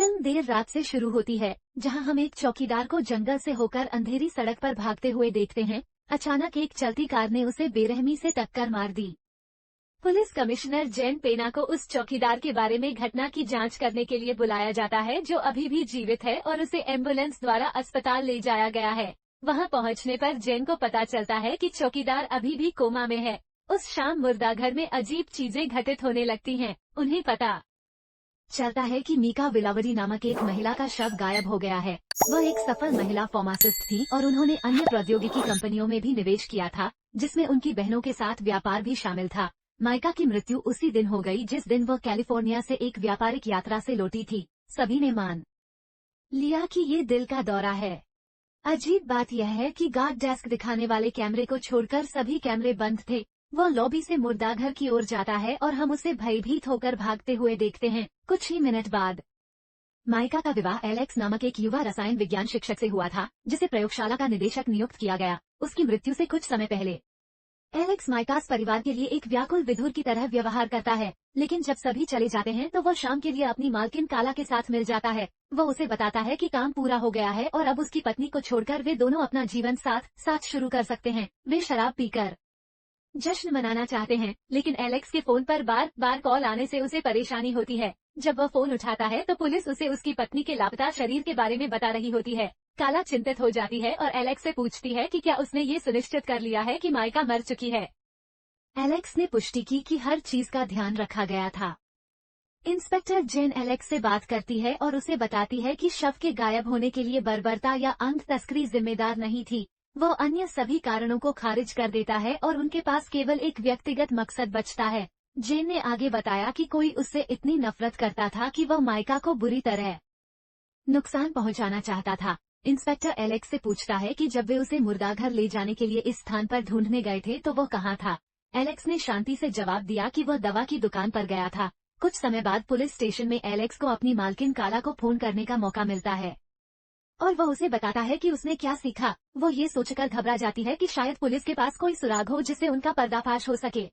Film there रात से शुरू होती है, जहां हम एक चौकीदार को जंगल से होकर अंधेरी सड़क पर भागते हुए देखते हैं। अचानक एक चलती कार ने उसे बेरहमी से टक्कर मार दी। पुलिस कमिश्नर जैन पेना को उस चौकीदार के बारे में घटना की जांच करने के लिए बुलाया जाता है, जो अभी भी जीवित है, और उसे एम्बुलेंस द्वारा अस्पताल ले जाया गया है। वहां पहुंचने पर जैन को पता चलता है कि चौकीदार अभी भी कोमा में है। उस शाम मुर्दाघर में अजीब चीजें घटित होने लगती हैं। उन्हें पता चलता है कि मीका विलावरी नामक एक महिला का शव गायब हो गया है। वह एक सफल महिला फार्मासिस्ट थी और उन्होंने अन्य प्रौद्योगिकी कंपनियों में भी निवेश किया था, जिसमें उनकी बहनों के साथ व्यापार भी शामिल था। माइका की मृत्यु उसी दिन हो गई जिस दिन वह कैलिफोर्निया से एक व्यापारिक यात्रा से लौटी थी। सभी ने मान लिया कि ये दिल का दौरा है। अजीब बात यह है कि गार्ड डेस्क दिखाने वाले कैमरे को छोड़कर सभी कैमरे बंद थे। वह लॉबी से मुर्दाघर की ओर जाता है और हम उसे भयभीत होकर भागते हुए देखते हैं। कुछ ही मिनट बाद माइका का विवाह एलेक्स नामक एक युवा रसायन विज्ञान शिक्षक से हुआ था, जिसे प्रयोगशाला का निदेशक नियुक्त किया गया। उसकी मृत्यु से कुछ समय पहले एलेक्स माइकास परिवार के लिए एक व्याकुल विधुर की तरह व्यवहार करता है, लेकिन जब सभी चले जाते हैं तो वह शाम के लिए अपनी मालकिन काला के साथ मिल जाता है। वह उसे बताता है कि काम पूरा हो गया है और अब उसकी पत्नी को छोड़कर वे दोनों अपना जीवन साथ शुरू कर सकते हैं। वे शराब पीकर जश्न मनाना चाहते हैं, लेकिन एलेक्स के फोन पर बार बार कॉल आने से उसे परेशानी होती है। जब वह फोन उठाता है तो पुलिस उसे उसकी पत्नी के लापता शरीर के बारे में बता रही होती है। काला चिंतित हो जाती है और एलेक्स से पूछती है कि क्या उसने ये सुनिश्चित कर लिया है कि माइका मर चुकी है। एलेक्स ने पुष्टि की कि हर चीज का ध्यान रखा गया था। इंस्पेक्टर जेन एलेक्स से बात करती है और उसे बताती है कि शव के गायब होने के लिए बर्बरता या अंध तस्करी जिम्मेदार नहीं थी। वह अन्य सभी कारणों को खारिज कर देता है और उनके पास केवल एक व्यक्तिगत मकसद बचता है। जेन ने आगे बताया कि कोई उससे इतनी नफरत करता था कि वह माइका को बुरी तरह नुकसान पहुंचाना चाहता था। इंस्पेक्टर एलेक्स से पूछता है कि जब वे उसे मुर्दाघर ले जाने के लिए इस स्थान पर ढूंढने गए थे तो वह कहाँ था। एलेक्स ने शांति से जवाब दिया कि वह दवा की दुकान पर गया था। कुछ समय बाद पुलिस स्टेशन में एलेक्स को अपनी मालकिन काला को फोन करने का मौका मिलता है और वह उसे बताता है कि उसने क्या सीखा। वो ये सोचकर घबरा जाती है कि शायद पुलिस के पास कोई सुराग हो जिससे उनका पर्दाफाश हो सके।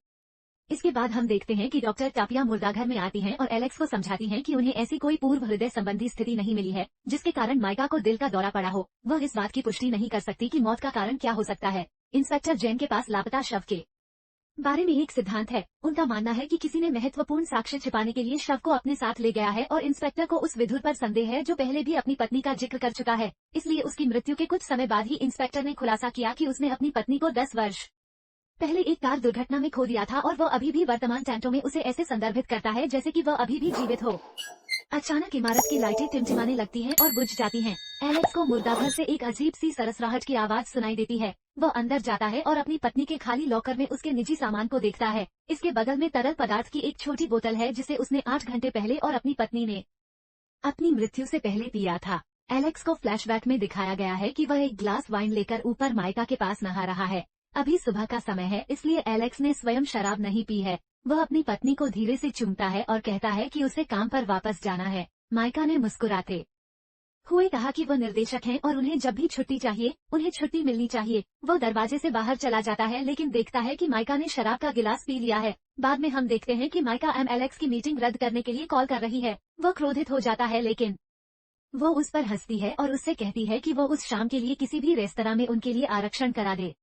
इसके बाद हम देखते हैं कि डॉक्टर टापिया मुर्दाघर में आती हैं और एलेक्स को समझाती हैं कि उन्हें ऐसी कोई पूर्व हृदय संबंधी स्थिति नहीं मिली है जिसके कारण माइका को दिल का दौरा पड़ा हो। वह इस बात की पुष्टि नहीं कर सकती कि मौत का कारण क्या हो सकता है। इंस्पेक्टर जैन के पास लापता शव के बारे में एक सिद्धांत है। उनका मानना है कि किसी ने महत्वपूर्ण साक्ष्य छिपाने के लिए शव को अपने साथ ले गया है और इंस्पेक्टर को उस विधुर पर संदेह है जो पहले भी अपनी पत्नी का जिक्र कर चुका है। इसलिए उसकी मृत्यु के कुछ समय बाद ही इंस्पेक्टर ने खुलासा किया कि उसने अपनी पत्नी को 10 वर्ष पहले एक कार दुर्घटना में खो दिया था और वह अभी भी वर्तमान टैंटो में उसे ऐसे संदर्भित करता है जैसे कि वह अभी भी जीवित हो। अचानक इमारत की लाइटें टिमटिमाने लगती हैं और बुझ जाती हैं। एलेक्स को मुर्दाघर से एक अजीब सी सरसराहट की आवाज सुनाई देती है। वह अंदर जाता है और अपनी पत्नी के खाली लॉकर में उसके निजी सामान को देखता है। इसके बगल में तरल पदार्थ की एक छोटी बोतल है जिसे उसने 8 घंटे पहले और अपनी पत्नी ने अपनी मृत्यु से पहले पिया था। एलेक्स को फ्लैशबैक में दिखाया गया है कि वह एक ग्लास वाइन लेकर ऊपर माइका के पास नहा रहा है। अभी सुबह का समय है, इसलिए एलेक्स ने स्वयं शराब नहीं पी है। वह अपनी पत्नी को धीरे से चूमता है और कहता है कि उसे काम पर वापस जाना है। माइका ने मुस्कुराते हुए कहा कि वह निर्देशक हैं और उन्हें जब भी छुट्टी चाहिए उन्हें छुट्टी मिलनी चाहिए। वह दरवाजे से बाहर चला जाता है लेकिन देखता है कि माइका ने शराब का गिलास पी लिया है। बाद में हम देखते हैं कि माइका एलेक्स की मीटिंग रद्द करने के लिए कॉल कर रही है। वह क्रोधित हो जाता है लेकिन वो उस पर हंसती है और उससे कहती है कि वो उस शाम के लिए किसी भी रेस्तरां में उनके लिए आरक्षण करा दे।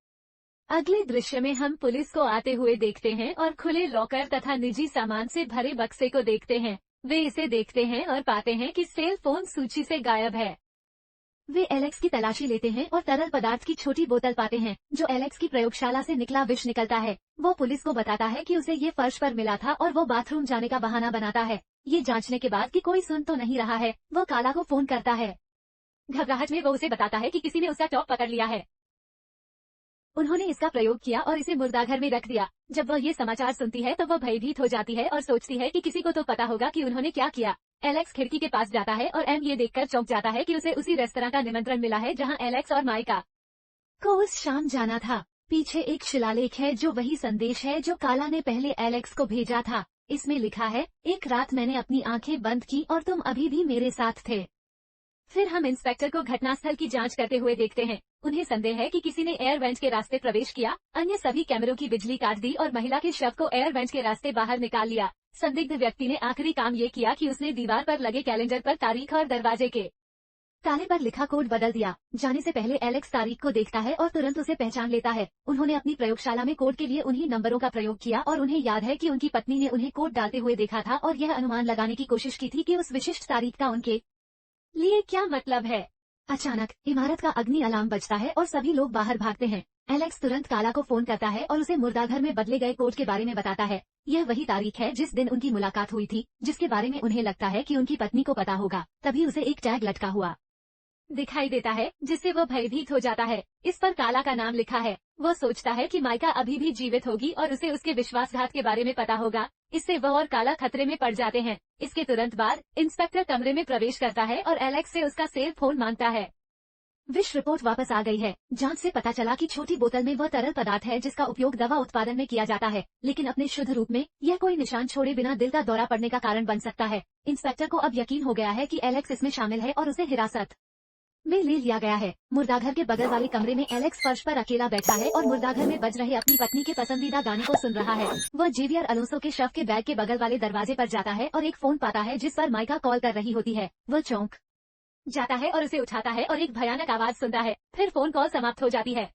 अगले दृश्य में हम पुलिस को आते हुए देखते हैं और खुले लॉकर तथा निजी सामान से भरे बक्से को देखते हैं। वे इसे देखते हैं और पाते हैं कि सेल फोन सूची से गायब है। वे एलेक्स की तलाशी लेते हैं और तरल पदार्थ की छोटी बोतल पाते हैं जो एलेक्स की प्रयोगशाला से निकला विष निकलता है। वो पुलिस को बताता है कि उसे ये फर्श पर मिला था और वो बाथरूम जाने का बहाना बनाता है। ये जांचने के बाद कि कोई सुन तो नहीं रहा है, वो काला को फोन करता है। घबराहट में वो उसे बताता है कि किसी ने उसका टॉप पकड़ लिया है। उन्होंने इसका प्रयोग किया और इसे मुर्दाघर में रख दिया। जब वह ये समाचार सुनती है तो वह भयभीत हो जाती है और सोचती है कि किसी को तो पता होगा कि उन्होंने क्या किया। एलेक्स खिड़की के पास जाता है और एम ये देखकर चौंक जाता है कि उसे उसी रेस्तरां का निमंत्रण मिला है जहां एलेक्स और माइका को उस शाम जाना था। पीछे एक शिलालेख है जो वही संदेश है जो काला ने पहले एलेक्स को भेजा था। इसमें लिखा है, एक रात मैंने अपनी आंखें बंद की और तुम अभी भी मेरे साथ थे। फिर हम इंस्पेक्टर को घटनास्थल की जांच करते हुए देखते हैं। उन्हें संदेह है कि किसी ने एयर वेंट के रास्ते प्रवेश किया, अन्य सभी कैमरों की बिजली काट दी और महिला के शव को एयर वेंट के रास्ते बाहर निकाल लिया। संदिग्ध व्यक्ति ने आखिरी काम ये किया कि उसने दीवार पर लगे कैलेंडर पर तारीख और दरवाजे के ताले पर लिखा कोड बदल दिया। जाने से पहले एलेक्स तारीख को देखता है और तुरंत उसे पहचान लेता है। उन्होंने अपनी प्रयोगशाला में कोड के लिए उन्हीं नंबरों का प्रयोग किया और उन्हें याद है कि उनकी पत्नी ने उन्हें कोड डालते हुए देखा था और यह अनुमान लगाने की कोशिश की थी कि उस विशिष्ट तारीख का उनके लिए क्या मतलब है। अचानक इमारत का अग्नि अलार्म बजता है और सभी लोग बाहर भागते हैं। एलेक्स तुरंत काला को फोन करता है और उसे मुर्दाघर में बदले गए कोड के बारे में बताता है। यह वही तारीख है जिस दिन उनकी मुलाकात हुई थी, जिसके बारे में उन्हें लगता है कि उनकी पत्नी को पता होगा। तभी उसे एक टैग लटका हुआ दिखाई देता है जिससे वो भयभीत हो जाता है। इस पर काला का नाम लिखा है। वो सोचता है कि माइका अभी भी जीवित होगी और उसे उसके विश्वासघात के बारे में पता होगा। इससे वह और काला खतरे में पड़ जाते हैं। इसके तुरंत बाद इंस्पेक्टर कमरे में प्रवेश करता है और एलेक्स से उसका सेल फोन मांगता है। विश रिपोर्ट वापस आ गई है। जांच से पता चला कि छोटी बोतल में वह तरल पदार्थ है जिसका उपयोग दवा उत्पादन में किया जाता है, लेकिन अपने शुद्ध रूप में यह कोई निशान छोड़े बिना दिल का दौरा पड़ने का कारण बन सकता है। इंस्पेक्टर को अब यकीन हो गया है कि एलेक्स इसमें शामिल है और उसे हिरासत में ले लिया गया है। मुर्दाघर के बगल वाले कमरे में एलेक्स फर्श पर अकेला बैठा है और मुर्दाघर में बज रहे अपनी पत्नी के पसंदीदा गाने को सुन रहा है। वह जेवियर अलोंसो के शव के बैग के बगल वाले दरवाजे पर जाता है और एक फोन पाता है जिस पर माइका कॉल कर रही होती है। वह चौंक जाता है और उसे उठाता है और एक भयानक आवाज सुनता है। फिर फोन कॉल समाप्त हो जाती है।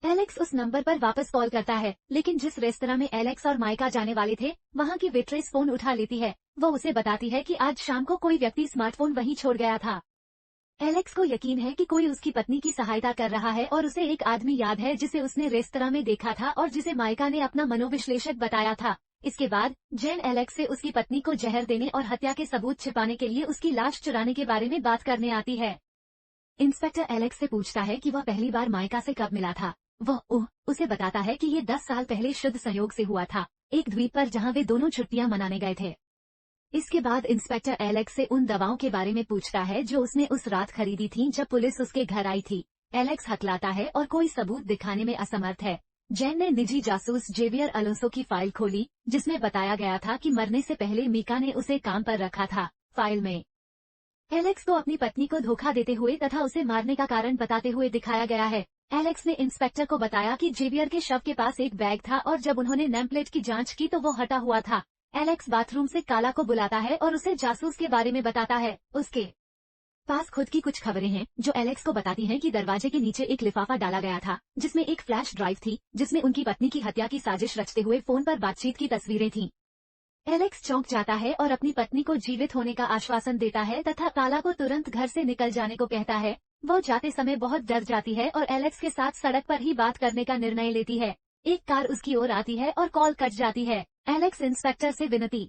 एलेक्स उस नंबर पर वापस कॉल करता है, लेकिन जिस रेस्तरां में एलेक्स और माइका जाने वाले थे वहाँ की वेट्रेस फोन उठा लेती है। वो उसे बताती है कि आज शाम को कोई व्यक्ति स्मार्टफोन वहीं छोड़ गया था। एलेक्स को यकीन है कि कोई उसकी पत्नी की सहायता कर रहा है और उसे एक आदमी याद है जिसे उसने रेस्तरां में देखा था और जिसे माइका ने अपना मनोविश्लेषक बताया था। इसके बाद जेन एलेक्स से उसकी पत्नी को जहर देने और हत्या के सबूत छिपाने के लिए उसकी लाश चुराने के बारे में बात करने आती है। इंस्पेक्टर एलेक्स से पूछता है कि वह पहली बार माइका से कब मिला था। वह उसे बताता है कि ये 10 साल पहले शुद्ध संयोग से हुआ था, एक द्वीप पर जहाँ वे दोनों छुट्टियां मनाने गए थे। इसके बाद इंस्पेक्टर एलेक्स से उन दवाओं के बारे में पूछता है जो उसने उस रात खरीदी थी जब पुलिस उसके घर आई थी। एलेक्स हकलाता है और कोई सबूत दिखाने में असमर्थ है। जेन ने निजी जासूस जेवियर अलोंसो की फाइल खोली जिसमें बताया गया था कि मरने से पहले मीका ने उसे काम पर रखा था। फाइल में एलेक्स को अपनी पत्नी को धोखा देते हुए तथा उसे मारने का कारण बताते हुए दिखाया गया है। एलेक्स ने इंस्पेक्टर को बताया कि जेवियर के शव के पास एक बैग था और जब उन्होंने नेमप्लेट की जांच की तो वो हटा हुआ था। एलेक्स बाथरूम से काला को बुलाता है और उसे जासूस के बारे में बताता है। उसके पास खुद की कुछ खबरें हैं जो एलेक्स को बताती हैं कि दरवाजे के नीचे एक लिफाफा डाला गया था जिसमें एक फ्लैश ड्राइव थी जिसमें उनकी पत्नी की हत्या की साजिश रचते हुए फोन पर बातचीत की तस्वीरें थीं। एलेक्स चौंक जाता है और अपनी पत्नी को जीवित होने का आश्वासन देता है तथा काला को तुरंत घर से निकल जाने को कहता है। वो जाते समय बहुत डर जाती है और एलेक्स के साथ सड़क पर ही बात करने का निर्णय लेती है। एक कार उसकी ओर आती है और कॉल कट जाती है। एलेक्स इंस्पेक्टर से विनती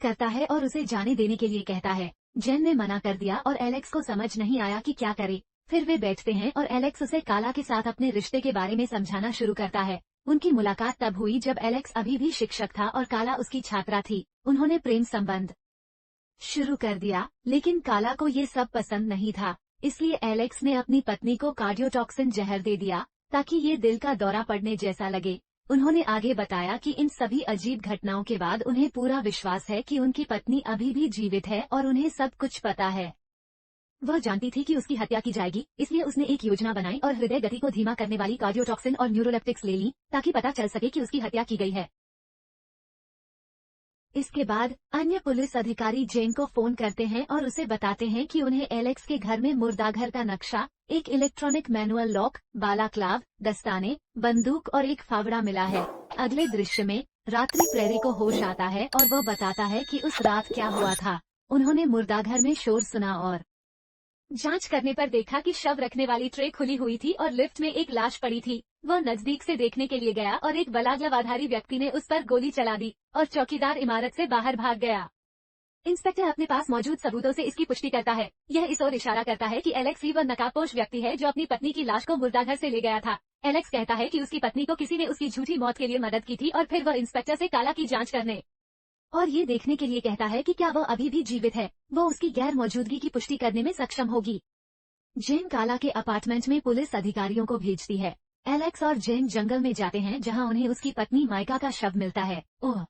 करता है और उसे जाने देने के लिए कहता है। जेन ने मना कर दिया और एलेक्स को समझ नहीं आया कि क्या करे। फिर वे बैठते हैं और एलेक्स उसे काला के साथ अपने रिश्ते के बारे में समझाना शुरू करता है। उनकी मुलाकात तब हुई जब एलेक्स अभी भी शिक्षक था और काला उसकी छात्रा थी। उन्होंने प्रेम संबंध शुरू कर दिया, लेकिन काला को ये सब पसंद नहीं था। इसलिए एलेक्स ने अपनी पत्नी को कार्डियोटॉक्सिन जहर दे दिया ताकि ये दिल का दौरा पड़ने जैसा लगे। उन्होंने आगे बताया कि इन सभी अजीब घटनाओं के बाद उन्हें पूरा विश्वास है कि उनकी पत्नी अभी भी जीवित है और उन्हें सब कुछ पता है। वह जानती थी कि उसकी हत्या की जाएगी, इसलिए उसने एक योजना बनाई और हृदय गति को धीमा करने वाली कार्डियोटॉक्सिन और न्यूरोलेप्टिक्स ले ली ताकि पता चल सके कि उसकी हत्या की गई है। इसके बाद अन्य पुलिस अधिकारी जेन को फोन करते हैं और उसे बताते हैं कि उन्हें एलेक्स के घर में मुर्दाघर का नक्शा, एक इलेक्ट्रॉनिक मैनुअल लॉक, बालाक्लाव, दस्ताने, बंदूक और एक फावड़ा मिला है। अगले दृश्य में रात्रि प्रेरी को होश आता है और वह बताता है कि उस रात क्या हुआ था। उन्होंने मुर्दाघर में शोर सुना और जांच करने पर देखा कि शव रखने वाली ट्रे खुली हुई थी और लिफ्ट में एक लाश पड़ी थी। वह नजदीक से देखने के लिए गया और एक बलात्कारधारी व्यक्ति ने उस पर गोली चला दी और चौकीदार इमारत से बाहर भाग गया। इंस्पेक्टर अपने पास मौजूद सबूतों से इसकी पुष्टि करता है। यह इस ओर इशारा करता है कि एलेक्स ही वह नकाबपोश व्यक्ति है जो अपनी पत्नी की लाश को मुर्दाघर से ले गया था। एलेक्स कहता है कि उसकी पत्नी को किसी ने उसकी झूठी मौत के लिए मदद की थी और फिर वह इंस्पेक्टर से काला की जांच करने और ये देखने के लिए कहता है कि क्या वह अभी भी जीवित है। वो उसकी गैर मौजूदगी की पुष्टि करने में सक्षम होगी। जेन काला के अपार्टमेंट में पुलिस अधिकारियों को भेजती है। एलेक्स और जेन जंगल में जाते हैं जहां उन्हें उसकी पत्नी माइका का शव मिलता है। ओह!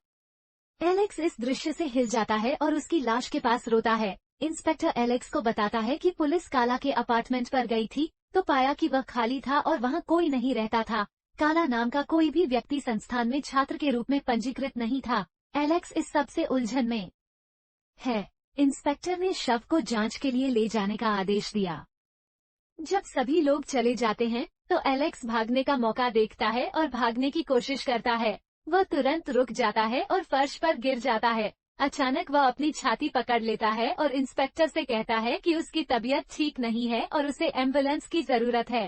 एलेक्स इस दृश्य से हिल जाता है और उसकी लाश के पास रोता है। इंस्पेक्टर एलेक्स को बताता है कि पुलिस काला के अपार्टमेंट पर गई थी तो पाया कि वह खाली था और वहां कोई नहीं रहता था। काला नाम का कोई भी व्यक्ति संस्थान में छात्र के रूप में पंजीकृत नहीं था। एलेक्स इस सब से उलझन में है। इंस्पेक्टर ने शव को जांच के लिए ले जाने का आदेश दिया। जब सभी लोग चले जाते हैं तो एलेक्स भागने का मौका देखता है और भागने की कोशिश करता है। वह तुरंत रुक जाता है और फर्श पर गिर जाता है। अचानक वह अपनी छाती पकड़ लेता है और इंस्पेक्टर से कहता है कि उसकी तबीयत ठीक नहीं है और उसे एम्बुलेंस की जरूरत है।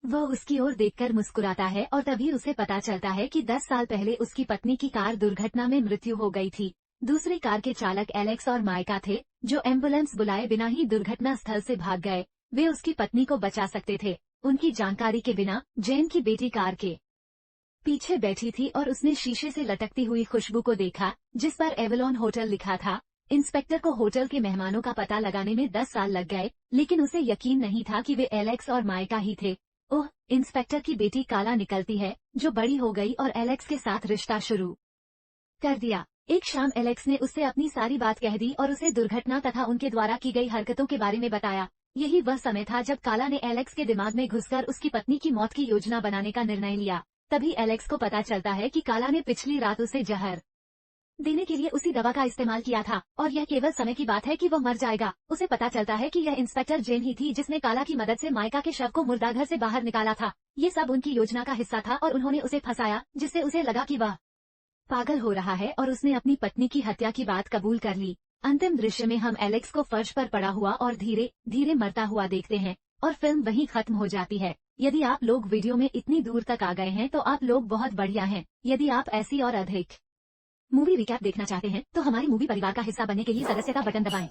वह उसकी ओर देखकर मुस्कुराता है और तभी उसे पता चलता है कि 10 साल पहले उसकी पत्नी की कार दुर्घटना में मृत्यु हो गई थी। दूसरी कार के चालक एलेक्स और माइका थे, जो एम्बुलेंस बुलाए बिना ही दुर्घटना स्थल से भाग गए। वे उसकी पत्नी को बचा सकते थे। उनकी जानकारी के बिना जेन की बेटी कार के पीछे बैठी थी और उसने शीशे से लटकती हुई खुशबू को देखा, जिस पर एवलॉन होटल लिखा था। इंस्पेक्टर को होटल के मेहमानों का पता लगाने में 10 साल लग गए, लेकिन उसे यकीन नहीं था कि वे एलेक्स और माइका ही थे। ओह, इंस्पेक्टर की बेटी काला निकलती है, जो बड़ी हो गई और एलेक्स के साथ रिश्ता शुरू कर दिया। एक शाम एलेक्स ने उससे अपनी सारी बात कह दी और उसे दुर्घटना तथा उनके द्वारा की गई हरकतों के बारे में बताया। यही वह समय था जब काला ने एलेक्स के दिमाग में घुसकर उसकी पत्नी की मौत की योजना बनाने का निर्णय लिया। तभी एलेक्स को पता चलता है कि काला ने पिछली रात उसे जहर देने के लिए उसी दवा का इस्तेमाल किया था और यह केवल समय की बात है कि वह मर जाएगा। उसे पता चलता है कि यह इंस्पेक्टर जेन ही थी जिसने काला की मदद से माइका के शव को मुर्दाघर से बाहर निकाला था। ये सब उनकी योजना का हिस्सा था और उन्होंने उसे फंसाया, जिससे उसे लगा कि वह पागल हो रहा है और उसने अपनी पत्नी की हत्या की बात कबूल कर ली। अंतिम दृश्य में हम एलेक्स को फर्श पर पड़ा हुआ और धीरे धीरे मरता हुआ देखते हैं और फिल्म वहीं खत्म हो जाती है। यदि आप लोग वीडियो में इतनी दूर तक आ गए हैं तो आप लोग बहुत बढ़िया हैं। यदि आप ऐसी और अधिक मूवी रिकैप देखना चाहते हैं तो हमारे मूवी परिवार का हिस्सा बनने के लिए सदस्यता बटन दबाएं।